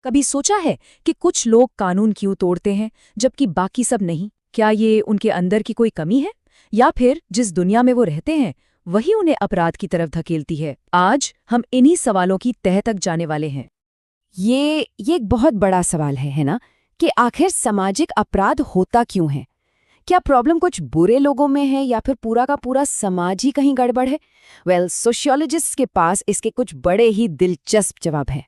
कभी सोचा है कि कुछ लोग कानून क्यों तोड़ते हैं जबकि बाकी सब नहीं? क्या ये उनके अंदर की कोई कमी है, या फिर जिस दुनिया में वो रहते हैं वही उन्हें अपराध की तरफ धकेलती है? आज हम इन्हीं सवालों की तह तक जाने वाले हैं। ये एक बहुत बड़ा सवाल है ना? कि आखिर सामाजिक अपराध होता क्यों है? क्या प्रॉब्लम कुछ बुरे लोगों में है या फिर पूरा का पूरा समाज ही कहीं गड़बड़ है? सोशियोलॉजिस्ट्स के पास इसके कुछ बड़े ही दिलचस्प जवाब हैं।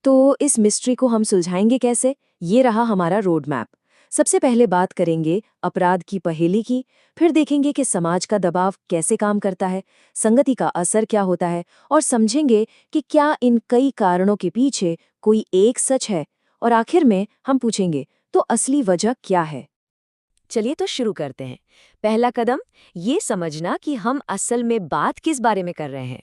तो इस मिस्ट्री को हम सुलझाएंगे कैसे? ये रहा हमारा रोड मैप। सबसे पहले बात करेंगे अपराध की पहेली की, फिर देखेंगे कि समाज का दबाव कैसे काम करता है, संगति का असर क्या होता है, और समझेंगे कि क्या इन कई कारणों के पीछे कोई एक सच है, और आखिर में हम पूछेंगे तो असली वजह क्या है। चलिए तो शुरू करते हैं। पहला कदम ये समझना कि हम असल में बात किस बारे में कर रहे हैं।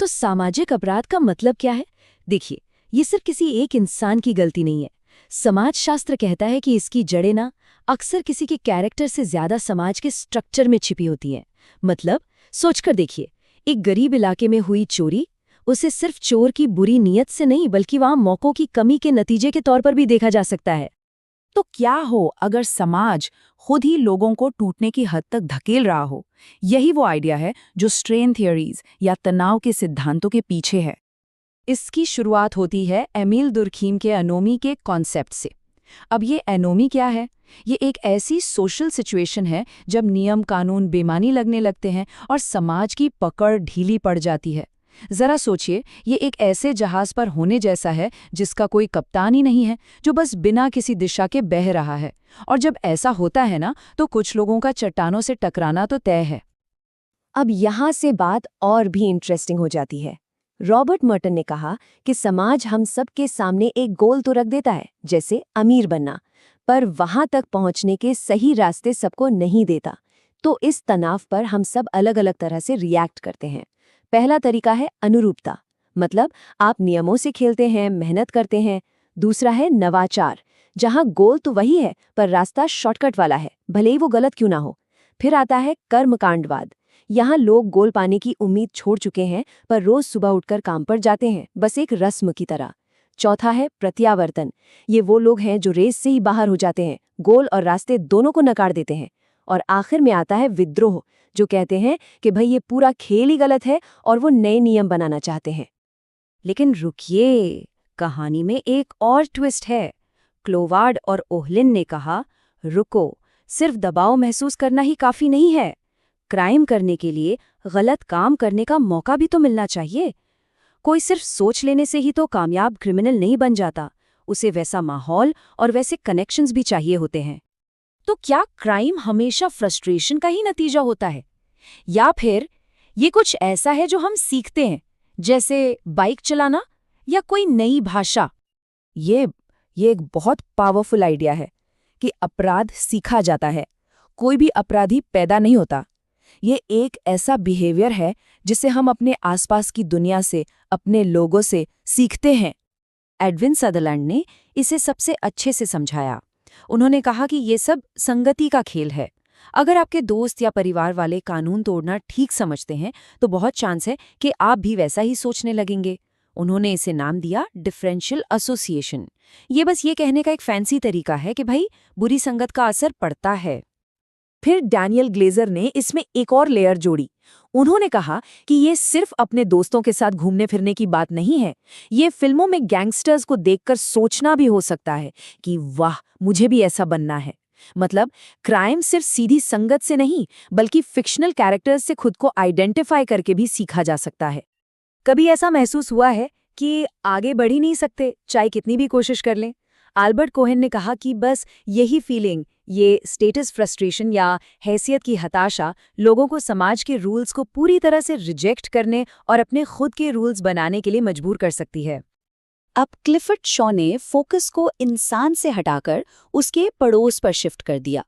तो सामाजिक अपराध का मतलब क्या है? देखिए, ये सिर्फ किसी एक इंसान की गलती नहीं है। समाजशास्त्र कहता है कि इसकी जड़ें ना अक्सर किसी के कैरेक्टर से ज्यादा समाज के स्ट्रक्चर में छिपी होती हैं। मतलब सोचकर देखिए, एक गरीब इलाके में हुई चोरी, उसे सिर्फ चोर की बुरी नीयत से नहीं बल्कि वहां मौकों की कमी के नतीजे के तौर पर भी देखा जा सकता है। तो क्या हो अगर समाज खुद ही लोगों को टूटने की हद तक धकेल रहा हो? यही वो आइडिया है जो स्ट्रेन थियरीज या तनाव के सिद्धांतों के पीछे है। इसकी शुरुआत होती है एमील दुर्खीम के एनोमी के कॉन्सेप्ट से। अब ये एनोमी क्या है? ये एक ऐसी सोशल सिचुएशन है जब नियम कानून बेमानी लगने लगते हैं और समाज की पकड़ ढीली पड़ जाती है। जरा सोचिए, ये एक ऐसे जहाज पर होने जैसा है जिसका कोई कप्तान ही नहीं है, जो बस बिना किसी दिशा के बह रहा है। और जब ऐसा होता है ना, तो कुछ लोगों का चट्टानों से टकराना तो तय है। अब यहाँ से बात और भी इंटरेस्टिंग हो जाती है। रॉबर्ट मर्टन ने कहा कि समाज हम सब के सामने एक गोल तो रख देता है, जैसे अमीर बनना, पर वहां तक पहुंचने के सही रास्ते सबको नहीं देता। तो इस तनाव पर हम सब अलग अलग तरह से रिएक्ट करते हैं। पहला तरीका है अनुरूपता, मतलब आप नियमों से खेलते हैं, मेहनत करते हैं। दूसरा है नवाचार, जहां गोल तो वही है पर रास्ता शॉर्टकट वाला है, भले ही वो गलत क्यों ना हो। फिर आता है कर्मकांडवाद। यहाँ लोग गोल पाने की उम्मीद छोड़ चुके हैं पर रोज सुबह उठकर काम पर जाते हैं, बस एक रस्म की तरह। चौथा है प्रत्यावर्तन। ये वो लोग हैं जो रेस से ही बाहर हो जाते हैं, गोल और रास्ते दोनों को नकार देते हैं। और आखिर में आता है विद्रोह, जो कहते हैं कि भाई ये पूरा खेल ही गलत है और वो नए नियम बनाना चाहते हैं। लेकिन रुकिए, कहानी में एक और ट्विस्ट है। क्लोवार्ड और ओहलिन ने कहा, रुको, सिर्फ दबाव महसूस करना ही काफी नहीं है। क्राइम करने के लिए गलत काम करने का मौका भी तो मिलना चाहिए। कोई सिर्फ सोच लेने से ही तो कामयाब क्रिमिनल नहीं बन जाता, उसे वैसा माहौल और वैसे कनेक्शंस भी चाहिए होते हैं। तो क्या क्राइम हमेशा फ्रस्ट्रेशन का ही नतीजा होता है, या फिर ये कुछ ऐसा है जो हम सीखते हैं, जैसे बाइक चलाना या कोई नई भाषा? ये एक बहुत पावरफुल आइडिया है कि अपराध सीखा जाता है। कोई भी अपराधी पैदा नहीं होता। ये एक ऐसा बिहेवियर है जिसे हम अपने आसपास की दुनिया से, अपने लोगों से सीखते हैं। एडविन सदरलैंड ने इसे सबसे अच्छे से समझाया। उन्होंने कहा कि ये सब संगति का खेल है। अगर आपके दोस्त या परिवार वाले कानून तोड़ना ठीक समझते हैं तो बहुत चांस है कि आप भी वैसा ही सोचने लगेंगे। उन्होंने इसे नाम दिया डिफरेंशियल एसोसिएशन। ये बस ये कहने का एक फैंसी तरीका है कि भाई बुरी संगत का असर पड़ता है। फिर डैनियल ग्लेजर ने इसमें एक और लेयर जोड़ी। उन्होंने कहा कि ये सिर्फ अपने दोस्तों के साथ घूमने फिरने की बात नहीं है। ये फिल्मों में गैंगस्टर्स को देखकर सोचना भी हो सकता है कि वाह, मुझे भी ऐसा बनना है। मतलब क्राइम सिर्फ सीधी संगत से नहीं बल्कि फिक्शनल कैरेक्टर्स से खुद को आइडेंटिफाई करके भी सीखा जा सकता है। कभी ऐसा महसूस हुआ है कि आगे बढ़ ही नहीं सकते, चाहे कितनी भी कोशिश कर लें? अल्बर्ट कोहेन ने कहा कि बस यही फीलिंग, ये स्टेटस फ्रस्ट्रेशन या हैसियत की हताशा लोगों को समाज के रूल्स को पूरी तरह से रिजेक्ट करने और अपने खुद के रूल्स बनाने के लिए मजबूर कर सकती है। अब क्लिफर्ड शॉ ने फोकस को इंसान से हटाकर उसके पड़ोस पर शिफ्ट कर दिया।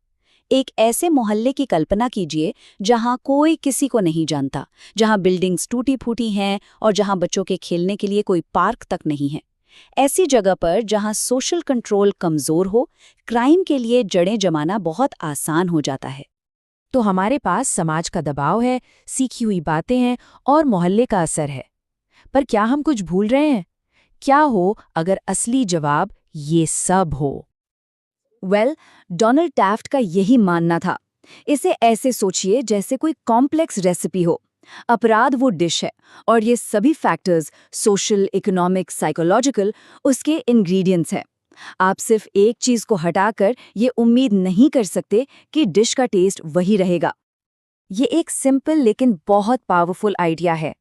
एक ऐसे मोहल्ले की कल्पना कीजिए जहां कोई किसी को नहीं जानता, जहां बिल्डिंग्स टूटी फूटी हैं और जहां बच्चों के खेलने के लिए कोई पार्क तक नहीं है। ऐसी जगह पर जहां सोशल कंट्रोल कमजोर हो, क्राइम के लिए जड़ें जमाना बहुत आसान हो जाता है। तो हमारे पास समाज का दबाव है, सीखी हुई बातें हैं और मोहल्ले का असर है। पर क्या हम कुछ भूल रहे हैं? क्या हो अगर असली जवाब ये सब हो? डोनाल्ड टैफ्ट का यही मानना था। इसे ऐसे सोचिए जैसे कोई कॉम्प्लेक्स रेसिपी हो। अपराध वो डिश है और ये सभी फैक्टर्स, सोशल, इकोनॉमिक, साइकोलॉजिकल, उसके इंग्रेडिएंट्स हैं। आप सिर्फ एक चीज को हटाकर ये उम्मीद नहीं कर सकते कि डिश का टेस्ट वही रहेगा। ये एक सिंपल लेकिन बहुत पावरफुल आइडिया है।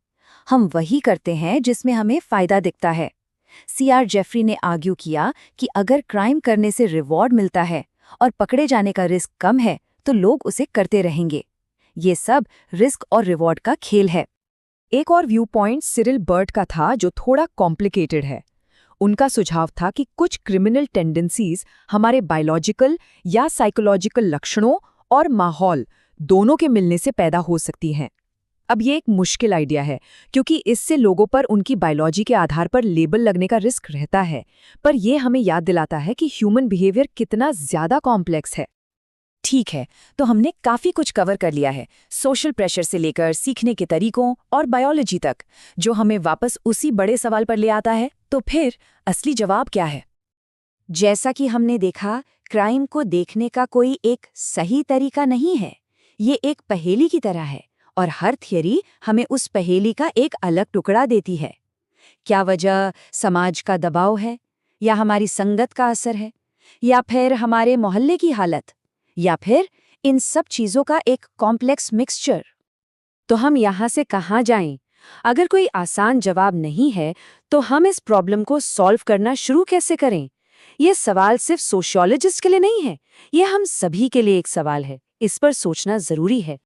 हम वही करते हैं जिसमें हमें फायदा दिखता है। सीआर जेफरी ने आर्ग्यू किया कि अगर क्राइम करने से रिवॉर्ड मिलता है और पकड़े जाने का रिस्क कम है तो लोग उसे करते रहेंगे। ये सब रिस्क और रिवॉर्ड का खेल है। एक और व्यू पॉइंट सिरिल बर्ट का था जो थोड़ा कॉम्प्लिकेटेड है। उनका सुझाव था कि कुछ क्रिमिनल टेंडेंसीज हमारे बायोलॉजिकल या साइकोलॉजिकल लक्षणों और माहौल दोनों के मिलने से पैदा हो सकती हैं। अब ये एक मुश्किल आइडिया है क्योंकि इससे लोगों पर उनकी बायोलॉजी के आधार पर लेबल लगने का रिस्क रहता है, पर यह हमें याद दिलाता है कि ह्यूमन बिहेवियर कितना ज्यादा कॉम्प्लेक्स है। ठीक है, तो हमने काफी कुछ कवर कर लिया है, सोशल प्रेशर से लेकर सीखने के तरीकों और बायोलॉजी तक, जो हमें वापस उसी बड़े सवाल पर ले आता है। तो फिर असली जवाब क्या है? जैसा कि हमने देखा, क्राइम को देखने का कोई एक सही तरीका नहीं है। ये एक पहेली की तरह है और हर थियरी हमें उस पहेली का एक अलग टुकड़ा देती है। क्या वजह समाज का दबाव है, या हमारी संगत का असर है, या फिर हमारे मोहल्ले की हालत, या फिर इन सब चीजों का एक कॉम्प्लेक्स मिक्सचर? तो हम यहाँ से कहाँ जाएं? अगर कोई आसान जवाब नहीं है तो हम इस प्रॉब्लम को सॉल्व करना शुरू कैसे करें? ये सवाल सिर्फ सोशियोलॉजिस्ट के लिए नहीं है, ये हम सभी के लिए एक सवाल है। इस पर सोचना जरूरी है।